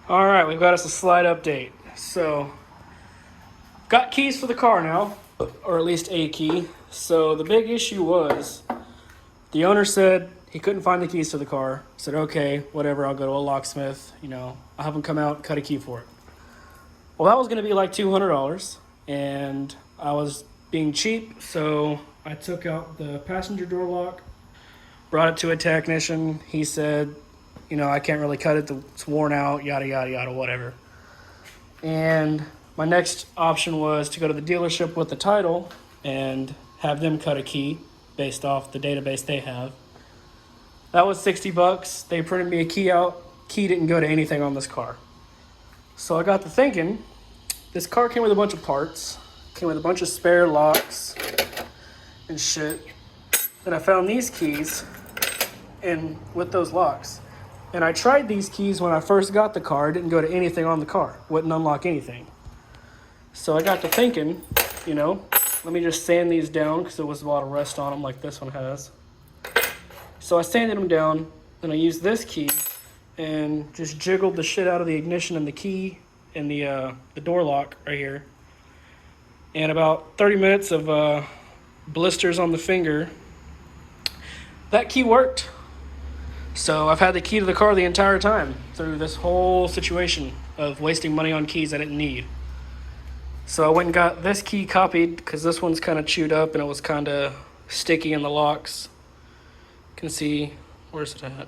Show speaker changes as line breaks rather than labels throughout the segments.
All right, we've got us a slight update. So, got keys for the car now, or at least a key. So the big issue was the owner said he couldn't find the keys to the car. I said, okay, whatever, I'll go to a locksmith. I'll have him come out, cut a key for it. Well, that was going to be like $200, and I was being cheap, so I took out the passenger door lock, brought it to a technician. He said, I can't really cut it. It's worn out, yada, yada, yada, whatever. And my next option was to go to the dealership with the title and have them cut a key based off the database they have. That was $60. They printed me a key out. Key didn't go to anything on this car. So I got to thinking, this car came with a bunch of parts, came with a bunch of spare locks and shit. Then I found these keys and with those locks. And I tried these keys when I first got the car. It didn't go to anything on the car. Wouldn't unlock anything. So I got to thinking, let me just sand these down because there was a lot of rust on them like this one has. So I sanded them down, and I used this key and just jiggled the shit out of the ignition and the key and the door lock right here. And about 30 minutes of blisters on the finger, that key worked. So I've had the key to the car the entire time through this whole situation of wasting money on keys I didn't need. So I went and got this key copied because this one's kind of chewed up and it was kind of sticky in the locks. You can see, where's it at?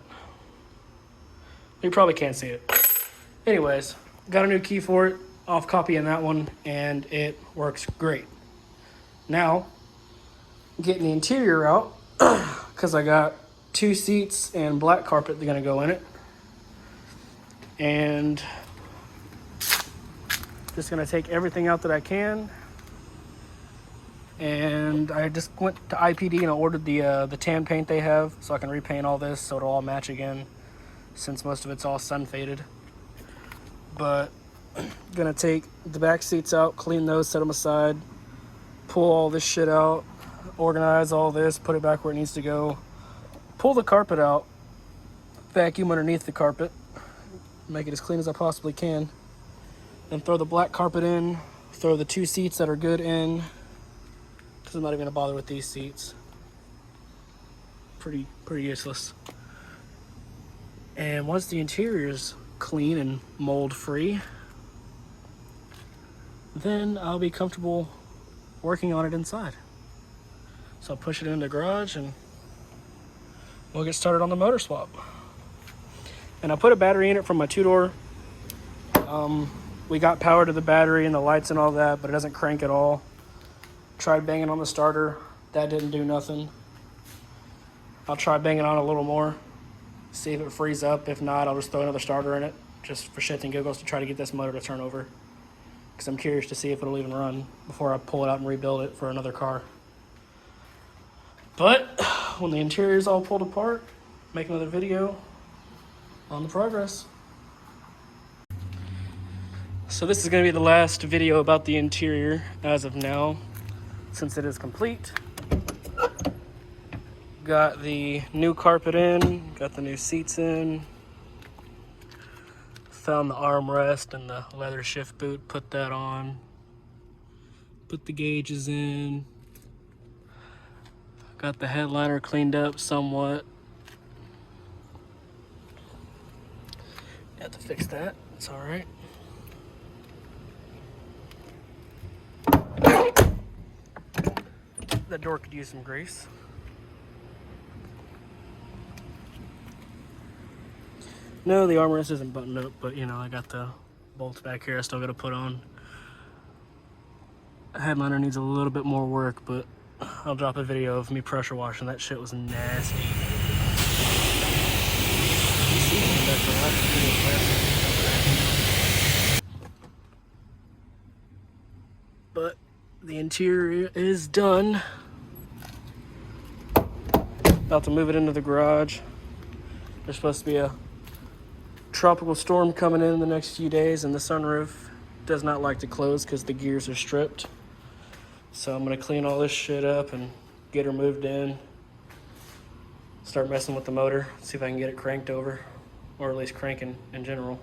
You probably can't see it. Anyways, got a new key for it, off copying that one, and it works great. Now, getting the interior out because I got 2 seats and black carpet they're gonna go in it, and just gonna take everything out that I can. And I just went to IPD and I ordered the tan paint they have so I can repaint all this so it'll all match again, since most of it's all sun faded. But gonna take the back seats out, clean those, set them aside, pull all this shit out, organize all this, put it back where it needs to go. Pull the carpet out, vacuum underneath the carpet, make it as clean as I possibly can. Then throw the black carpet in, throw the 2 seats that are good in, because I'm not even gonna bother with these seats. Pretty useless. And once the interior's clean and mold free, then I'll be comfortable working on it inside. So I'll push it in the garage and we'll get started on the motor swap. And I put a battery in it from my 2-door. We got power to the battery and the lights and all that, but it doesn't crank at all. Tried banging on the starter. That didn't do nothing. I'll try banging on a little more, see if it frees up. If not, I'll just throw another starter in it, just for shits and giggles, to try to get this motor to turn over. Because I'm curious to see if it'll even run before I pull it out and rebuild it for another car. But when the interior is all pulled apart, make another video on the progress. So this is going to be the last video about the interior as of now, since it is complete. Got the new carpet in, got the new seats in, found the armrest and the leather shift boot, put that on, put the gauges in. Got the headliner cleaned up somewhat. Have to fix that, it's all right. That door could use some grease. No, the armrest isn't buttoned up, but I got the bolts back here I still gotta put on. The headliner needs a little bit more work, but I'll drop a video of me pressure washing. That shit was nasty. But the interior is done. About to move it into the garage. There's supposed to be a tropical storm coming in the next few days, and the sunroof does not like to close because the gears are stripped. So I'm gonna clean all this shit up and get her moved in. Start messing with the motor, see if I can get it cranked over, or at least cranking in general.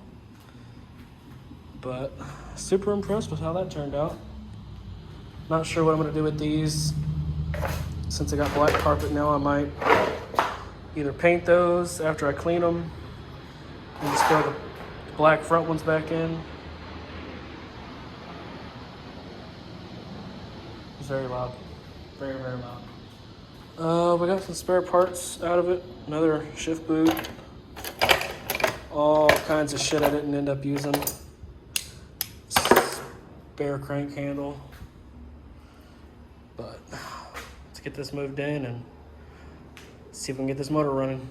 But super impressed with how that turned out. Not sure what I'm gonna do with these. Since I got black carpet now, I might either paint those after I clean them and just throw the black front ones back in. It's very loud. Very, very loud. We got some spare parts out of it. Another shift boot. All kinds of shit I didn't end up using. Spare crank handle. But let's get this moved in and see if we can get this motor running.